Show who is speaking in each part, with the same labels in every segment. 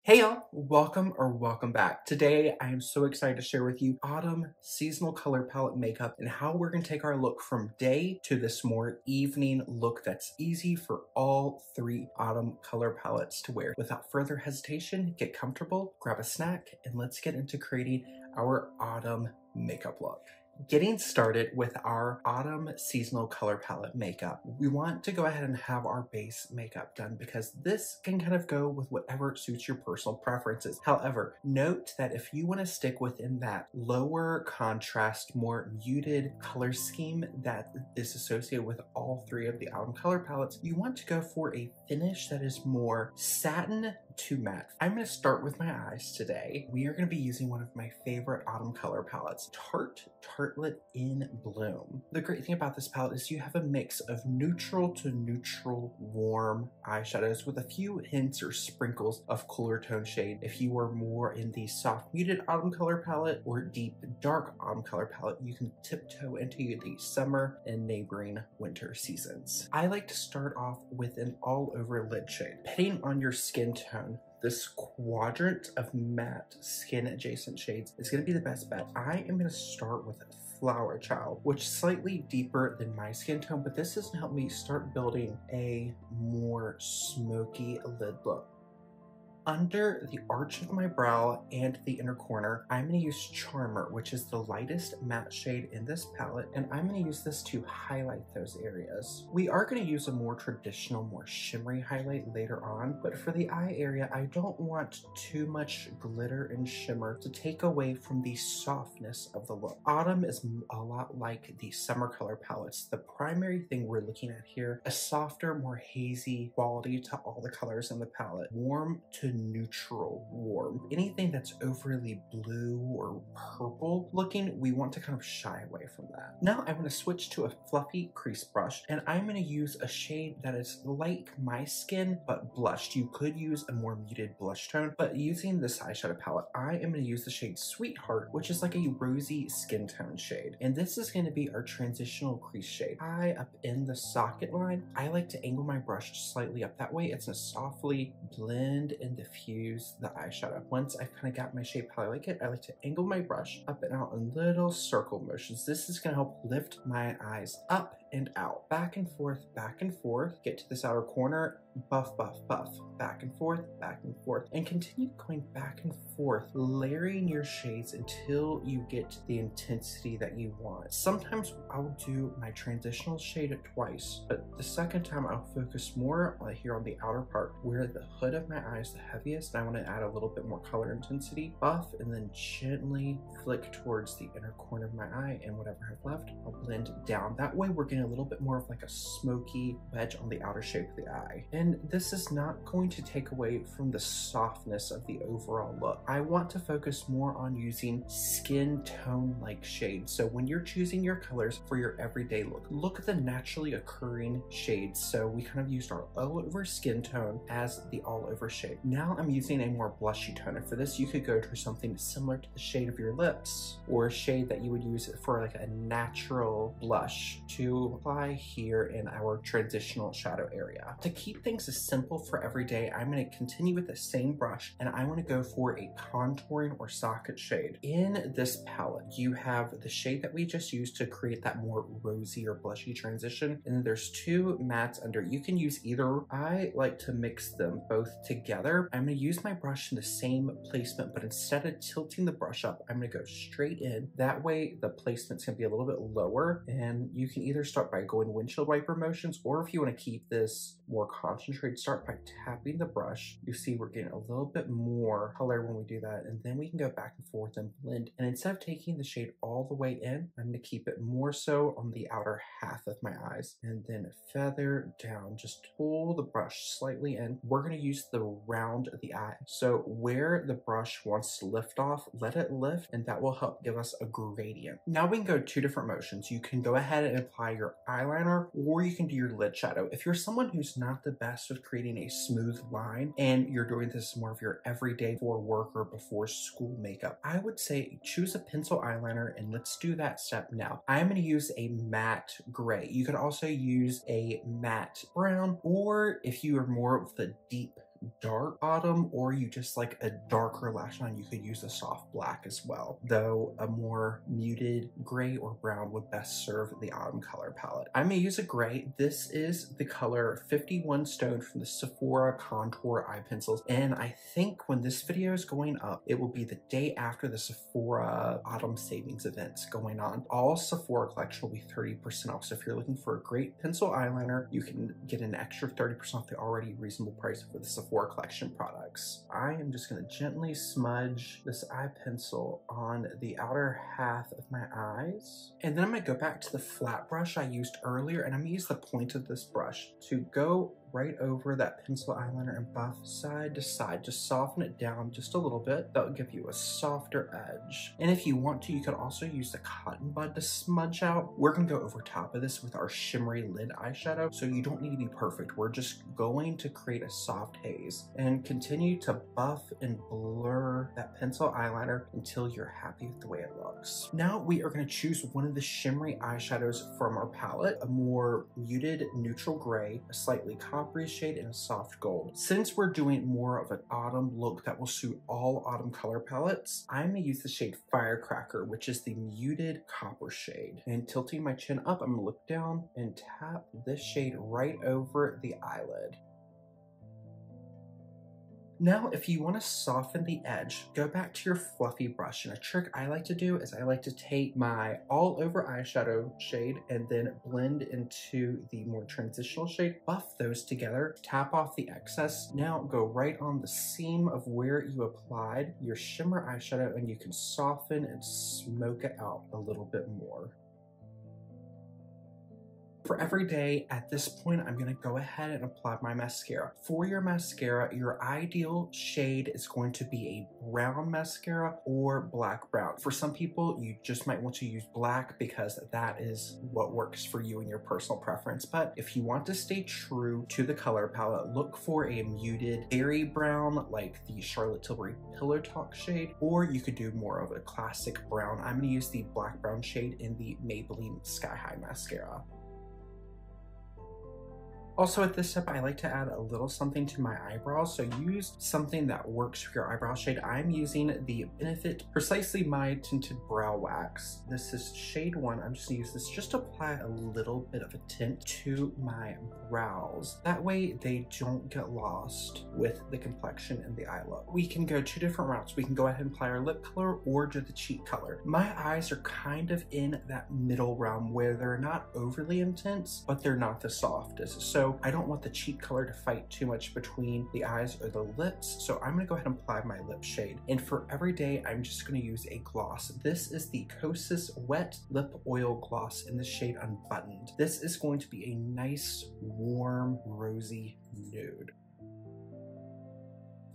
Speaker 1: Hey y'all, welcome back. Today I am so excited to share with you autumn seasonal color palette makeup and how we're going to take our look from day to this more evening look that's easy for all three autumn color palettes to wear. Without further hesitation, get comfortable, grab a snack, and let's get into creating our autumn makeup look. Getting started with our autumn seasonal color palette makeup, we want to go ahead and have our base makeup done because this can kind of go with whatever suits your personal preferences. However, note that if you want to stick within that lower contrast, more muted color scheme that is associated with all three of the autumn color palettes, you want to go for a finish that is more satin to matte. I'm going to start with my eyes today. We are going to be using one of my favorite autumn color palettes, Tartelette in Bloom. The great thing about this palette is you have a mix of neutral to neutral warm eyeshadows with a few hints or sprinkles of cooler tone shade. If you are more in the soft muted autumn color palette or deep dark autumn color palette, you can tiptoe into the summer and neighboring winter seasons. I like to start off with an all over lid shade. Depending on your skin tone, this quadrant of matte skin adjacent shades is going to be the best bet. I am going to start with Flower Child, which is slightly deeper than my skin tone, but this is going to help me start building a more smoky lid look. Under the arch of my brow and the inner corner, I'm going to use Charmer, which is the lightest matte shade in this palette, and I'm going to use this to highlight those areas. We are going to use a more traditional, more shimmery highlight later on, but for the eye area, I don't want too much glitter and shimmer to take away from the softness of the look. Autumn is a lot like the summer color palettes. The primary thing we're looking at here, a softer, more hazy quality to all the colors in the palette. Warm to neutral warm. Anything that's overly blue or purple looking, we want to kind of shy away from that. Now I'm going to switch to a fluffy crease brush, and I'm going to use a shade that is like my skin but blushed. You could use a more muted blush tone, but using this eyeshadow palette, I am going to use the shade Sweetheart, which is like a rosy skin tone shade, and this is going to be our transitional crease shade. High up in the socket line, I like to angle my brush slightly up that way. It's going to softly blend and diffuse the eyeshadow. Once I've kind of got my shape how I like it, I like to angle my brush up and out in little circle motions. This is going to help lift my eyes up and out, back and forth, get to this outer corner, buff, back and forth, and continue going back and forth, layering your shades until you get the intensity that you want. Sometimes I'll do my transitional shade twice, but the second time I'll focus more here on the outer part where the hood of my eye is the heaviest, and I want to add a little bit more color intensity, buff, and then gently flick towards the inner corner of my eye, and whatever I have left, I'll blend down. That way we're getting a little bit more of like a smoky wedge on the outer shape of the eye. And this is not going to take away from the softness of the overall look. I want to focus more on using skin tone like shades. So when you're choosing your colors for your everyday look, look at the naturally occurring shades. So we kind of used our all over skin tone as the all over shade. Now I'm using a more blushy tone, and for this you could go to something similar to the shade of your lips, or a shade that you would use for like a natural blush to apply here in our transitional shadow area. To keep things as simple for every day, I'm going to continue with the same brush, and I want to go for a contouring or socket shade. In this palette, you have the shade that we just used to create that more rosy or blushy transition, and then there's two mattes under. You can use either. I like to mix them both together. I'm going to use my brush in the same placement, but instead of tilting the brush up, I'm going to go straight in. That way the placement's going to be a little bit lower, and you can either start by going windshield wiper motions, or if you want to keep this more concentrated, start by tapping the brush. You see we're getting a little bit more color when we do that, and then we can go back and forth and blend. And instead of taking the shade all the way in, I'm going to keep it more so on the outer half of my eyes, and then feather down. Just pull the brush slightly in. We're going to use the round of the eye. So where the brush wants to lift off, let it lift, and that will help give us a gradient. Now we can go two different motions. You can go ahead and apply your eyeliner, or you can do your lid shadow. If you're someone who's not the best with creating a smooth line and you're doing this more of your everyday for work or before school makeup, I would say choose a pencil eyeliner, and let's do that step now. I'm going to use a matte gray. You could also use a matte brown, or if you are more of the deep dark autumn or you just like a darker lash line, you could use a soft black as well, though a more muted gray or brown would best serve the autumn color palette. I'm gonna use a gray. This is the color 51 Stone from the Sephora Contour Eye Pencils, and I think when this video is going up, it will be the day after the Sephora Autumn Savings events going on. All Sephora collection will be 30% off, so if you're looking for a great pencil eyeliner, you can get an extra 30% off the already reasonable price for the Sephora collection products. I am just gonna gently smudge this eye pencil on the outer half of my eyes, and then I'm gonna go back to the flat brush I used earlier, and I'm gonna use the point of this brush to go right over that pencil eyeliner and buff side to side. Just soften it down just a little bit. That will give you a softer edge. And if you want to, you could also use the cotton bud to smudge out. We're gonna go over top of this with our shimmery lid eyeshadow, so you don't need to be perfect. We're just going to create a soft haze and continue to buff and blur that pencil eyeliner until you're happy with the way it looks. Now we are gonna choose one of the shimmery eyeshadows from our palette, a more muted neutral gray, a slightly coppery shade, and a soft gold. Since we're doing more of an autumn look that will suit all autumn color palettes, I'm gonna use the shade Firecracker, which is the muted copper shade. And tilting my chin up, I'm gonna look down and tap this shade right over the eyelid. Now, if you want to soften the edge, go back to your fluffy brush. And a trick I like to do is I like to take my all over eyeshadow shade and then blend into the more transitional shade, buff those together, tap off the excess. Now go right on the seam of where you applied your shimmer eyeshadow, and you can soften and smoke it out a little bit more. For every day, at this point, I'm gonna go ahead and apply my mascara. For your mascara, your ideal shade is going to be a brown mascara or black brown. For some people, you just might want to use black because that is what works for you and your personal preference. But if you want to stay true to the color palette, look for a muted berry brown like the Charlotte Tilbury Pillow Talk shade, or you could do more of a classic brown. I'm gonna use the black brown shade in the Maybelline Sky High mascara. Also at this step, I like to add a little something to my eyebrows, so use something that works for your eyebrow shade. I'm using the Benefit Precisely My Tinted Brow Wax. This is shade 1. I'm just gonna use this just to apply a little bit of a tint to my brows. That way they don't get lost with the complexion and the eye look. We can go two different routes. We can go ahead and apply our lip color or do the cheek color. My eyes are kind of in that middle realm where they're not overly intense, but they're not the softest. So I don't want the cheek color to fight too much between the eyes or the lips, so I'm gonna go ahead and apply my lip shade. And for every day, I'm just gonna use a gloss. This is the Kosas Wet Lip Oil Gloss in the shade Unbuttoned. This is going to be a nice, warm, rosy nude.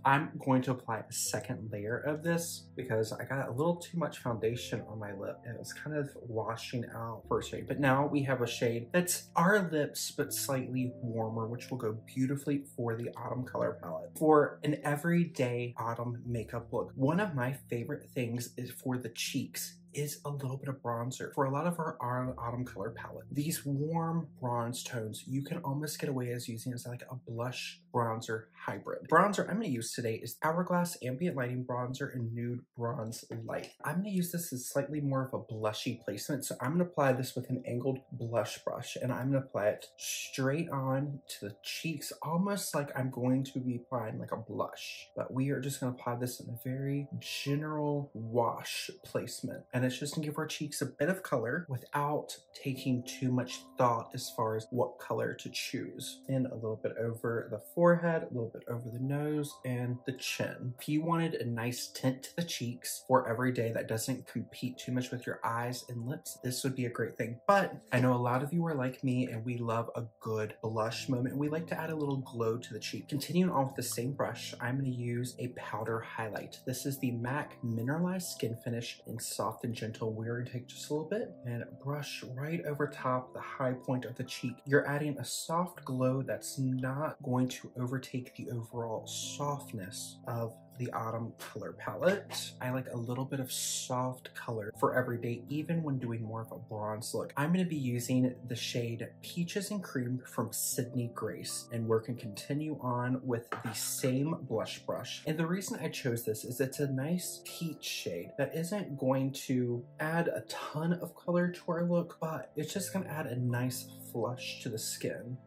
Speaker 1: I'm going to apply a second layer of this because I got a little too much foundation on my lip and it was kind of washing out first shade. But now we have a shade that's our lips but slightly warmer, which will go beautifully for the autumn color palette. For an everyday autumn makeup look, one of my favorite things is for the cheeks is a little bit of bronzer. For a lot of our autumn color palette, these warm bronze tones, you can almost get away as using as like a blush bronzer hybrid. Bronzer I'm gonna use today is Hourglass Ambient Lighting Bronzer in Nude Bronze Light. I'm gonna use this as slightly more of a blushy placement, so I'm gonna apply this with an angled blush brush, and I'm gonna apply it straight on to the cheeks, almost like I'm going to be applying like a blush. But we are just gonna apply this in a very general wash placement, and it's just gonna give our cheeks a bit of color without taking too much thought as far as what color to choose. And a little bit over the forehead, a little bit over the nose, and the chin. If you wanted a nice tint to the cheeks for every day that doesn't compete too much with your eyes and lips, this would be a great thing. But I know a lot of you are like me and we love a good blush moment, and we like to add a little glow to the cheek. Continuing on with the same brush, I'm gonna use a powder highlight. This is the MAC Mineralize Skinfinish in Soft and Gentle. We're gonna take just a little bit and brush right over top the high point of the cheek. You're adding a soft glow that's not going to overtake the overall softness of the Autumn color palette. I like a little bit of soft color for every day, even when doing more of a bronze look. I'm going to be using the shade Peaches and Cream from Sydney Grace, and we're going to continue on with the same blush brush. And the reason I chose this is it's a nice peach shade that isn't going to add a ton of color to our look, but it's just going to add a nice flush to the skin.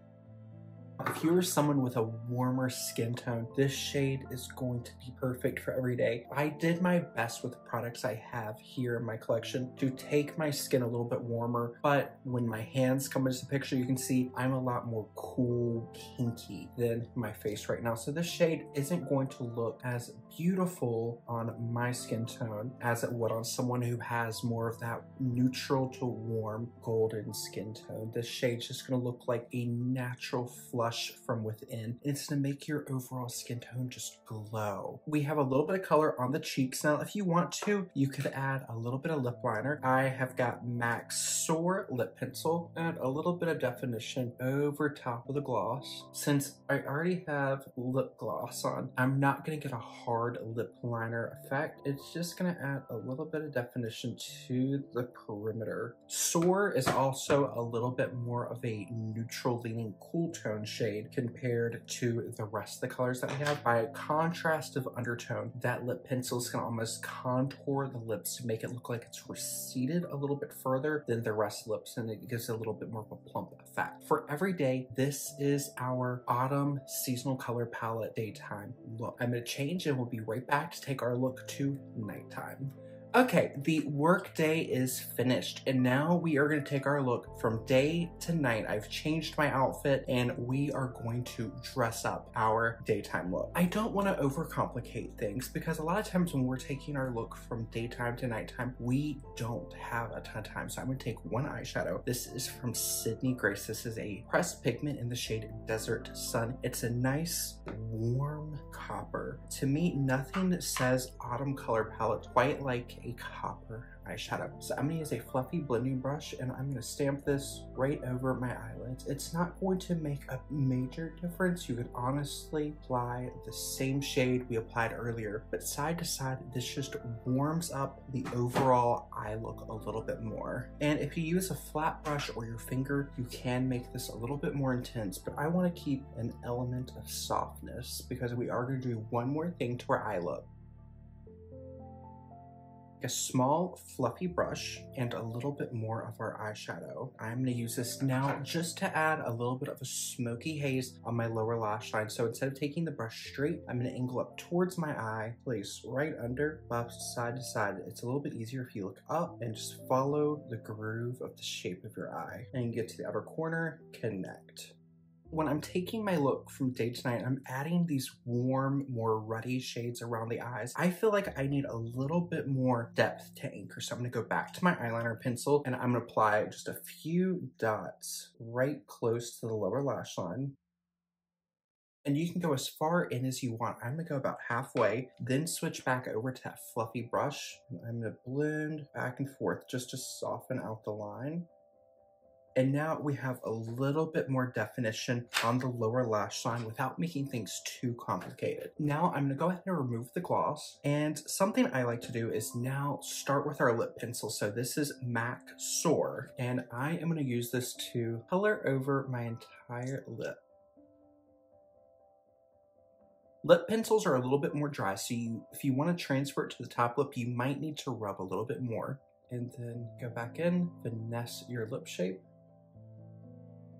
Speaker 1: If you're someone with a warmer skin tone, this shade is going to be perfect for every day. I did my best with the products I have here in my collection to take my skin a little bit warmer, but when my hands come into the picture, you can see I'm a lot more cool, pinky than my face right now. So this shade isn't going to look as beautiful on my skin tone as it would on someone who has more of that neutral to warm golden skin tone. This shade's just gonna look like a natural flush from within. It's gonna make your overall skin tone just glow. We have a little bit of color on the cheeks. Now, if you want to, you could add a little bit of lip liner. I have got MAC Soar lip pencil and a little bit of definition over top of the gloss. Since I already have lip gloss on, I'm not gonna get a hard lip liner effect. It's just gonna add a little bit of definition to the perimeter. Soar is also a little bit more of a neutral leaning cool tone shade compared to the rest of the colors that we have. By contrast of undertone, that lip pencil is going to almost contour the lips to make it look like it's receded a little bit further than the rest of the lips, and it gives it a little bit more of a plump effect. For every day, this is our Autumn seasonal color palette daytime look. I'm going to change and we'll be right back to take our look to nighttime. Okay, the work day is finished, and now we are going to take our look from day to night. I've changed my outfit, and we are going to dress up our daytime look. I don't want to overcomplicate things because a lot of times when we're taking our look from daytime to nighttime, we don't have a ton of time. So I'm going to take one eyeshadow. This is from Sydney Grace. This is a pressed pigment in the shade Desert Sun. It's a nice warm copper. To me, nothing says autumn color palette quite like a copper eyeshadow. So I'm gonna use a fluffy blending brush and I'm gonna stamp this right over my eyelids. It's not going to make a major difference. You could honestly apply the same shade we applied earlier, but side to side, this just warms up the overall eye look a little bit more. And if you use a flat brush or your finger, you can make this a little bit more intense, but I wanna keep an element of softness because we are gonna do one more thing to our eye look. A small fluffy brush and a little bit more of our eyeshadow. I'm going to use this now just to add a little bit of a smoky haze on my lower lash line. So instead of taking the brush straight, I'm going to angle up towards my eye, place right under, buff side to side. It's a little bit easier if you look up and just follow the groove of the shape of your eye and get to the outer corner, connect. When I'm taking my look from day to night, I'm adding these warm, more ruddy shades around the eyes. I feel like I need a little bit more depth to anchor. So I'm gonna go back to my eyeliner pencil and I'm gonna apply just a few dots right close to the lower lash line. And you can go as far in as you want. I'm gonna go about halfway, then switch back over to that fluffy brush. And I'm gonna blend back and forth just to soften out the line. And now we have a little bit more definition on the lower lash line without making things too complicated. Now I'm gonna go ahead and remove the gloss. And something I like to do is now start with our lip pencil. So this is MAC Soar, and I am gonna use this to color over my entire lip. Lip pencils are a little bit more dry, so if you wanna transfer it to the top lip, you might need to rub a little bit more. And then go back in, finesse your lip shape.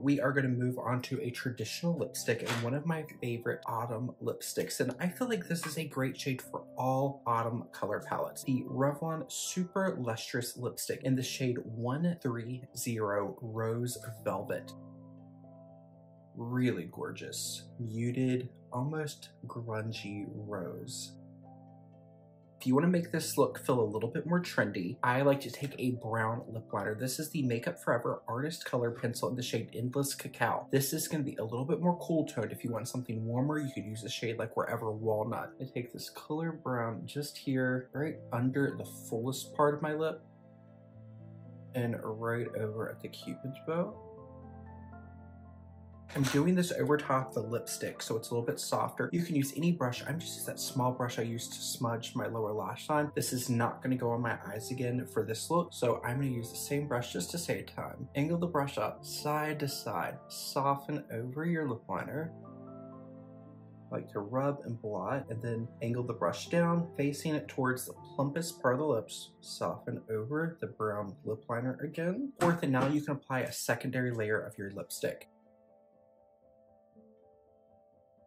Speaker 1: We are going to move on to a traditional lipstick and one of my favorite autumn lipsticks. And I feel like this is a great shade for all autumn color palettes. The Revlon Super Lustrous Lipstick in the shade 130 Rose Velvet. Really gorgeous, muted, almost grungy rose. If you want to make this look feel a little bit more trendy, I like to take a brown lip liner. This is the Makeup Forever Artist Color Pencil in the shade Endless Cacao. This is going to be a little bit more cool toned. If you want something warmer, you could use a shade like Wherever Walnut. I take this color brown just here, right under the fullest part of my lip, and right over at the Cupid's bow. I'm doing this over top the lipstick, so it's a little bit softer. You can use any brush. I'm just using that small brush I used to smudge my lower lash line. This is not going to go on my eyes again for this look, so I'm going to use the same brush just to save time. Angle the brush up, side to side. Soften over your lip liner. Like to rub and blot, and then angle the brush down, facing it towards the plumpest part of the lips. Soften over the brown lip liner again. Fourth, and now you can apply a secondary layer of your lipstick.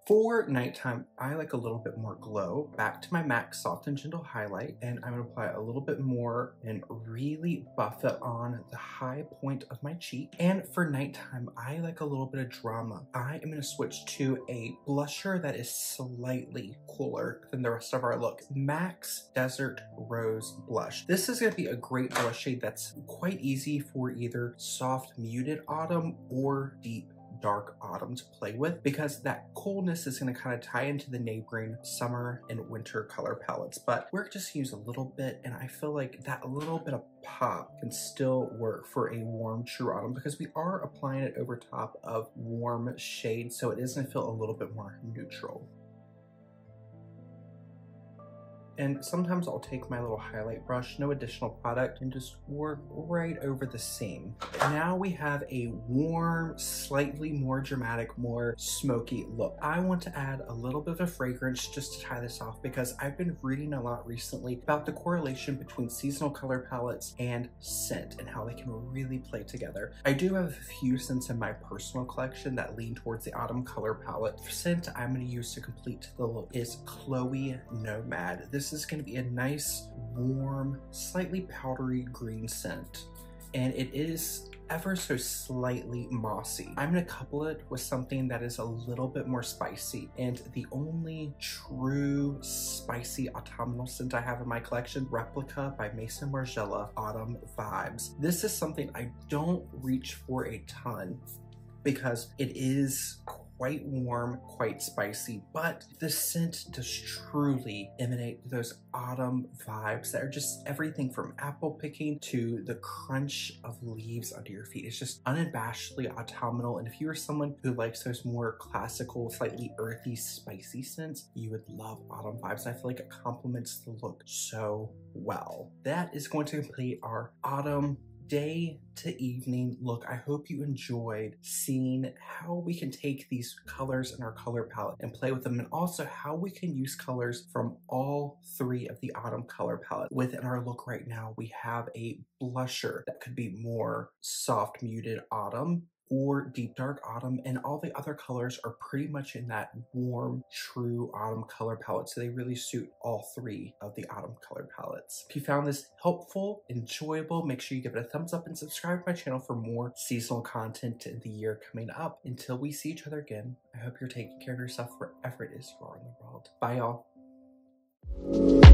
Speaker 1: For nighttime, I like a little bit more glow. Back to my MAC Soft and Gentle highlight, and I'm gonna apply a little bit more and really buff it on the high point of my cheek. And for nighttime, I like a little bit of drama. I am gonna switch to a blusher that is slightly cooler than the rest of our look. MAC's Desert Rose Blush. This is gonna be a great blush shade that's quite easy for either soft muted autumn or deep dark autumn to play with, because that coolness is going to kind of tie into the neighboring summer and winter color palettes. But we're just use a little bit, and I feel like that little bit of pop can still work for a warm true autumn, because we are applying it over top of warm shades, so it is going to feel a little bit more neutral. And sometimes I'll take my little highlight brush, no additional product, and just work right over the seam. Now we have a warm, slightly more dramatic, more smoky look. I want to add a little bit of a fragrance just to tie this off, because I've been reading a lot recently about the correlation between seasonal color palettes and scent and how they can really play together. I do have a few scents in my personal collection that lean towards the autumn color palette. The scent I'm going to use to complete the look is Chloe Nomad. This is going to be a nice, warm, slightly powdery green scent, and it is ever so slightly mossy. I'm going to couple it with something that is a little bit more spicy, and the only true spicy autumnal scent I have in my collection, Replica by Maison Margiela Autumn Vibes. This is something I don't reach for a ton because it is quite warm, quite spicy, but the scent does truly emanate those autumn vibes that are just everything from apple picking to the crunch of leaves under your feet. It's just unabashedly autumnal, and if you are someone who likes those more classical, slightly earthy, spicy scents, you would love autumn vibes. I feel like it complements the look so well. That is going to complete our autumn day to evening look. I hope you enjoyed seeing how we can take these colors in our color palette and play with them, and also how we can use colors from all three of the autumn color palette. Within our look right now, we have a blusher that could be more soft muted autumn or deep dark autumn, and all the other colors are pretty much in that warm, true autumn color palette, so they really suit all three of the autumn color palettes. If you found this helpful, enjoyable, make sure you give it a thumbs up and subscribe to my channel for more seasonal content in the year coming up. Until we see each other again, I hope you're taking care of yourself wherever it is you are in the world. Bye, y'all.